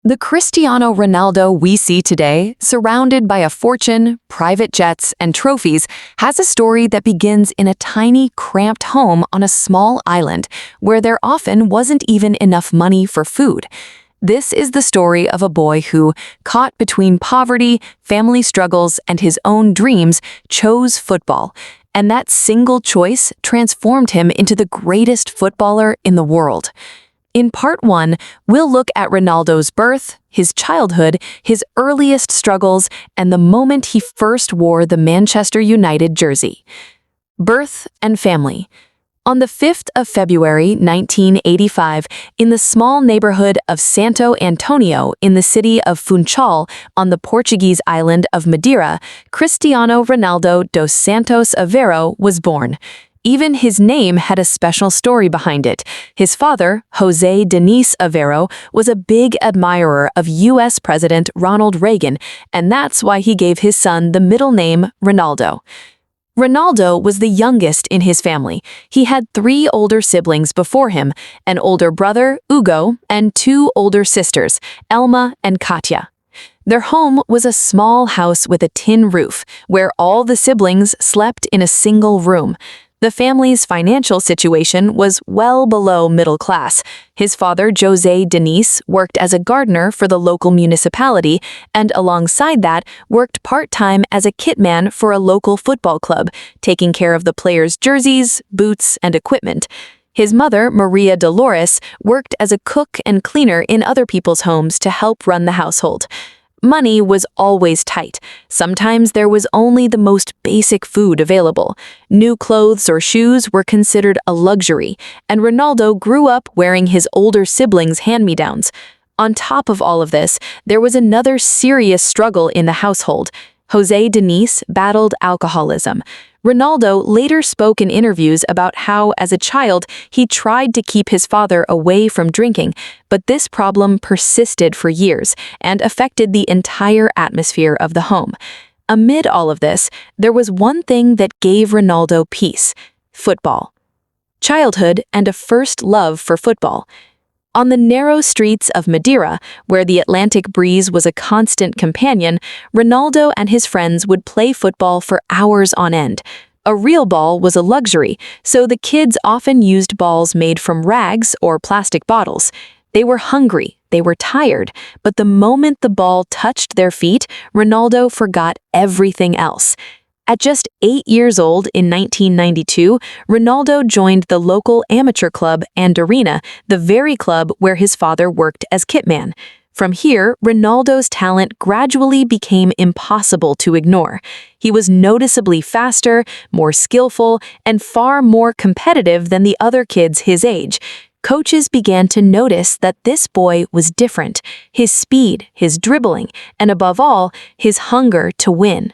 The Cristiano Ronaldo we see today, surrounded by a fortune, private jets, and trophies, has a story that begins in a tiny, cramped home on a small island where there often wasn't even enough money for food. This is the story of a boy who, caught between poverty, family struggles, and his own dreams, chose football. And that single choice transformed him into the greatest footballer in the world. In Part 1, we'll look at Ronaldo's birth, his childhood, his earliest struggles, and the moment he first wore the Manchester United jersey. Birth and family. On the 5th of February 1985, in the small neighborhood of Santo Antonio in the city of Funchal on the Portuguese island of Madeira, Cristiano Ronaldo dos Santos Aveiro was born. Even his name had a special story behind it. His father, José Diniz Aveiro, was a big admirer of U.S. President Ronald Reagan, and that's why he gave his son the middle name Ronaldo. Ronaldo was the youngest in his family. He had 3 older siblings before him, an older brother, Hugo, and 2 older sisters, Elma and Katya. Their home was a small house with a tin roof, where all the siblings slept in a single room. The family's financial situation was well below middle class. His father, José Diniz, worked as a gardener for the local municipality and alongside that worked part-time as a kitman for a local football club, taking care of the players' jerseys, boots, and equipment. His mother, Maria Dolores, worked as a cook and cleaner in other people's homes to help run the household. Money was always tight. Sometimes there was only the most basic food available. New clothes or shoes were considered a luxury, and Ronaldo grew up wearing his older siblings' hand-me-downs. On top of all of this, there was another serious struggle in the household. José Diniz battled alcoholism. Ronaldo later spoke in interviews about how, as a child, he tried to keep his father away from drinking, but this problem persisted for years and affected the entire atmosphere of the home. Amid all of this, there was one thing that gave Ronaldo peace: football. Childhood and a first love for football. On the narrow streets of Madeira, where the Atlantic breeze was a constant companion, Ronaldo and his friends would play football for hours on end. A real ball was a luxury, so the kids often used balls made from rags or plastic bottles. They were hungry, they were tired, but the moment the ball touched their feet, Ronaldo forgot everything else. At just 8 years old in 1992, Ronaldo joined the local amateur club Andarina, the very club where his father worked as kitman. From here, Ronaldo's talent gradually became impossible to ignore. He was noticeably faster, more skillful, and far more competitive than the other kids his age. Coaches began to notice that this boy was different: his speed, his dribbling, and above all, his hunger to win.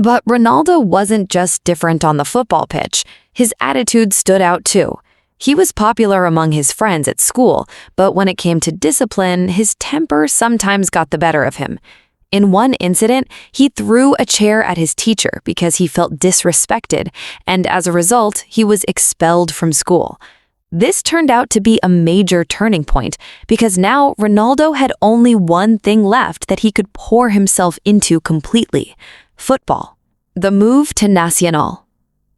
But Ronaldo wasn't just different on the football pitch. His attitude stood out too. He was popular among his friends at school, but when it came to discipline, his temper sometimes got the better of him. In one incident, he threw a chair at his teacher because he felt disrespected, and as a result, he was expelled from school. This turned out to be a major turning point, because now Ronaldo had only one thing left that he could pour himself into completely: football. The move to Nacional.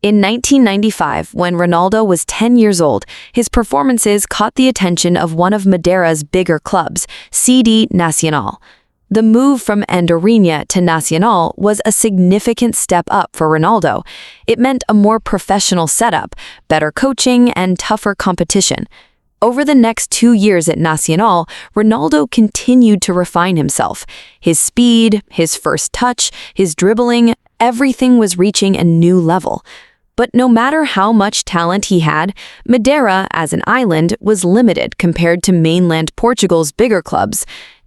In 1995, when Ronaldo was 10 years old, his performances caught the attention of one of Madeira's bigger clubs, CD Nacional. The move from Andarina to Nacional was a significant step up for Ronaldo. It meant a more professional setup, better coaching, and tougher competition. Over the next 2 years at Nacional, Ronaldo continued to refine himself. His speed, his first touch, his dribbling, everything was reaching a new level. But no matter how much talent he had, Madeira, as an island, was limited compared to mainland Portugal's bigger clubs.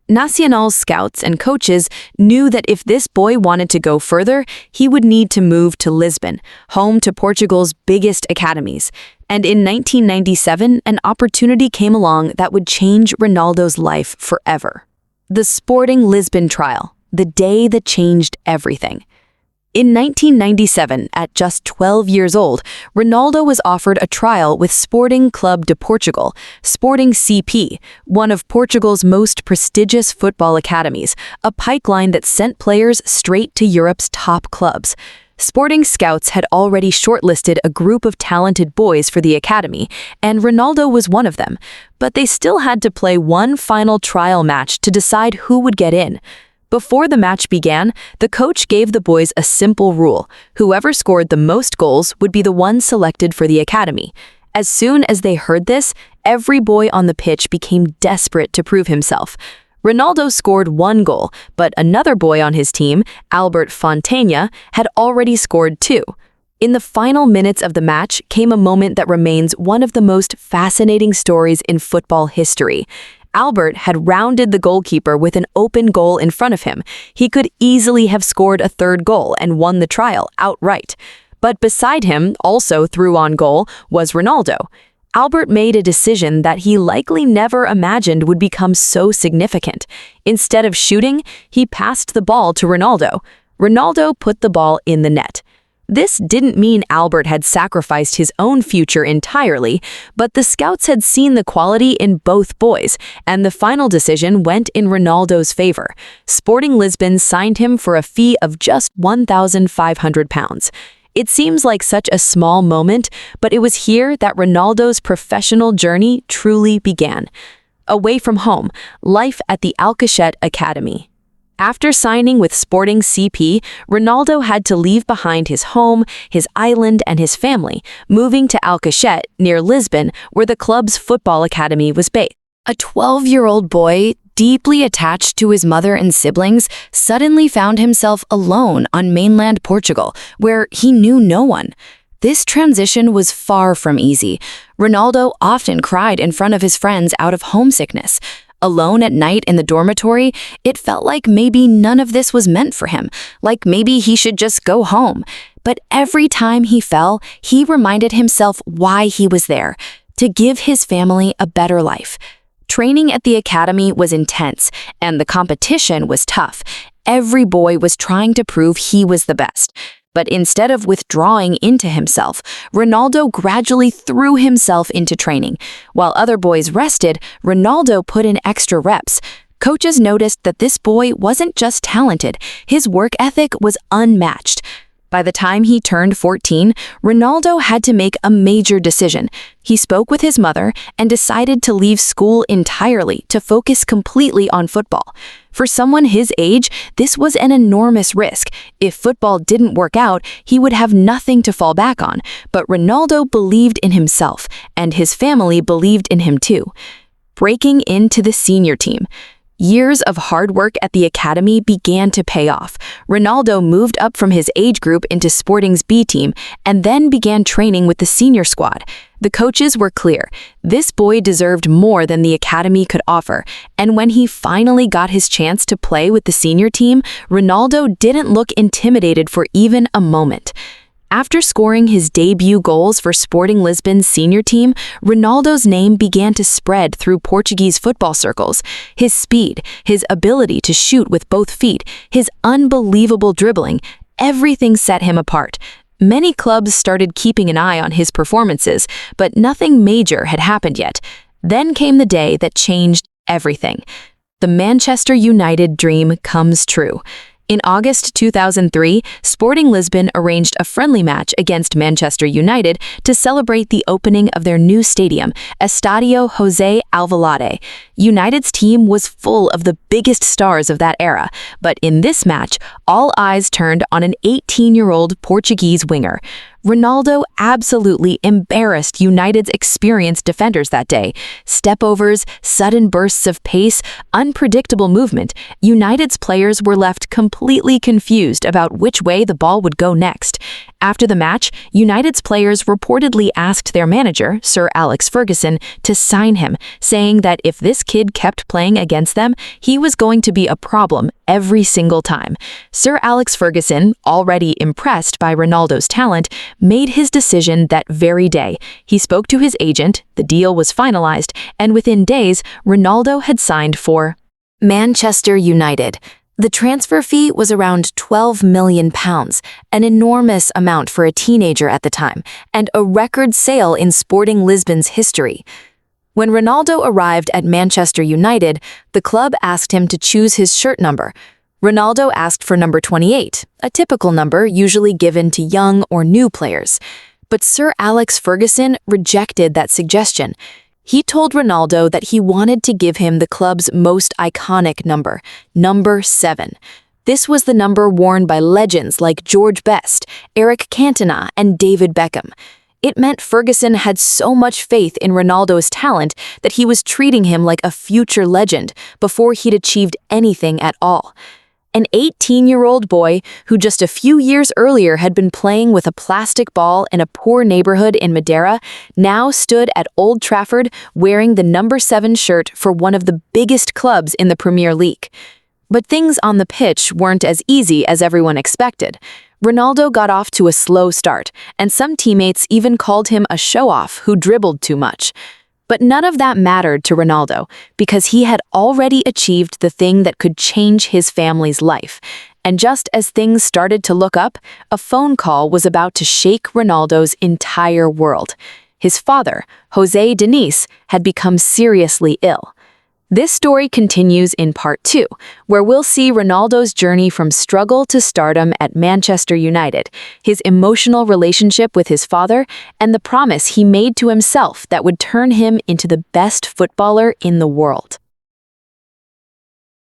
Nacional's scouts and coaches knew that if this boy wanted to go further, he would need to move to Lisbon, home to Portugal's biggest academies. And in 1997, an opportunity came along that would change Ronaldo's life forever. The Sporting Lisbon trial, the day that changed everything. In 1997, at just 12 years old, Ronaldo was offered a trial with Sporting Club de Portugal, Sporting CP, one of Portugal's most prestigious football academies, a pipeline that sent players straight to Europe's top clubs. Sporting scouts had already shortlisted a group of talented boys for the academy, and Ronaldo was one of them, but they still had to play one final trial match to decide who would get in. Before the match began, the coach gave the boys a simple rule: whoever scored the most goals would be the one selected for the academy. As soon as they heard this, every boy on the pitch became desperate to prove himself. Ronaldo scored 1 goal, but another boy on his team, Albert Fontaine, had already scored 2. In the final minutes of the match came a moment that remains one of the most fascinating stories in football history. Albert had rounded the goalkeeper with an open goal in front of him. He could easily have scored a 3rd goal and won the trial outright. But beside him, also through on goal, was Ronaldo. Albert made a decision that he likely never imagined would become so significant. Instead of shooting, he passed the ball to Ronaldo. Ronaldo put the ball in the net. This didn't mean Albert had sacrificed his own future entirely, but the scouts had seen the quality in both boys, and the final decision went in Ronaldo's favor. Sporting Lisbon signed him for a fee of just £1,500. It seems like such a small moment, but it was here that Ronaldo's professional journey truly began. Away from home, life at the Alcochete Academy. After signing with Sporting CP, Ronaldo had to leave behind his home, his island, and his family, moving to Alcochete, near Lisbon, where the club's football academy was based. A 12-year-old boy, deeply attached to his mother and siblings, suddenly found himself alone on mainland Portugal, where he knew no one. This transition was far from easy. Ronaldo often cried in front of his friends out of homesickness. Alone at night in the dormitory, it felt like maybe none of this was meant for him, like maybe he should just go home. But every time he fell, he reminded himself why he was there: to give his family a better life. Training at the academy was intense, and the competition was tough. Every boy was trying to prove he was the best. But instead of withdrawing into himself, Ronaldo gradually threw himself into training. While other boys rested, Ronaldo put in extra reps. Coaches noticed that this boy wasn't just talented, his work ethic was unmatched. By the time he turned 14, Ronaldo had to make a major decision. He spoke with his mother and decided to leave school entirely to focus completely on football. For someone his age, this was an enormous risk. If football didn't work out, he would have nothing to fall back on. But Ronaldo believed in himself, and his family believed in him too. Breaking into the senior team. Years of hard work at the academy began to pay off. Ronaldo moved up from his age group into Sporting's B team and then began training with the senior squad. The coaches were clear. This boy deserved more than the academy could offer, and when he finally got his chance to play with the senior team, Ronaldo didn't look intimidated for even a moment. After scoring his debut goals for Sporting Lisbon's senior team, Ronaldo's name began to spread through Portuguese football circles. His speed, his ability to shoot with both feet, his unbelievable dribbling, everything set him apart. Many clubs started keeping an eye on his performances, but nothing major had happened yet. Then came the day that changed everything. The Manchester United dream comes true. In August 2003, Sporting Lisbon arranged a friendly match against Manchester United to celebrate the opening of their new stadium, Estadio José Alvalade. United's team was full of the biggest stars of that era, but in this match, all eyes turned on an 18-year-old Portuguese winger. Ronaldo absolutely embarrassed United's experienced defenders that day. Stepovers, sudden bursts of pace, unpredictable movement. United's players were left completely confused about which way the ball would go next. After the match, United's players reportedly asked their manager, Sir Alex Ferguson, to sign him, saying that if this kid kept playing against them, he was going to be a problem every single time. Sir Alex Ferguson, already impressed by Ronaldo's talent, made his decision that very day. He spoke to his agent, the deal was finalized, and within days, Ronaldo had signed for Manchester United. The transfer fee was around £12 million, an enormous amount for a teenager at the time, and a record sale in Sporting Lisbon's history. When Ronaldo arrived at Manchester United, the club asked him to choose his shirt number. Ronaldo asked for number 28, a typical number usually given to young or new players. But Sir Alex Ferguson rejected that suggestion. He told Ronaldo that he wanted to give him the club's most iconic number, number 7. This was the number worn by legends like George Best, Eric Cantona, and David Beckham. It meant Ferguson had so much faith in Ronaldo's talent that he was treating him like a future legend before he'd achieved anything at all. An 18-year-old boy who just a few years earlier had been playing with a plastic ball in a poor neighborhood in Madeira now stood at Old Trafford wearing the number 7 shirt for one of the biggest clubs in the Premier League. But things on the pitch weren't as easy as everyone expected. Ronaldo got off to a slow start, and some teammates even called him a show-off who dribbled too much. But none of that mattered to Ronaldo because he had already achieved the thing that could change his family's life. And just as things started to look up, a phone call was about to shake Ronaldo's entire world. His father, José Diniz, had become seriously ill. This story continues in part 2, where we'll see Ronaldo's journey from struggle to stardom at Manchester United, his emotional relationship with his father, and the promise he made to himself that would turn him into the best footballer in the world.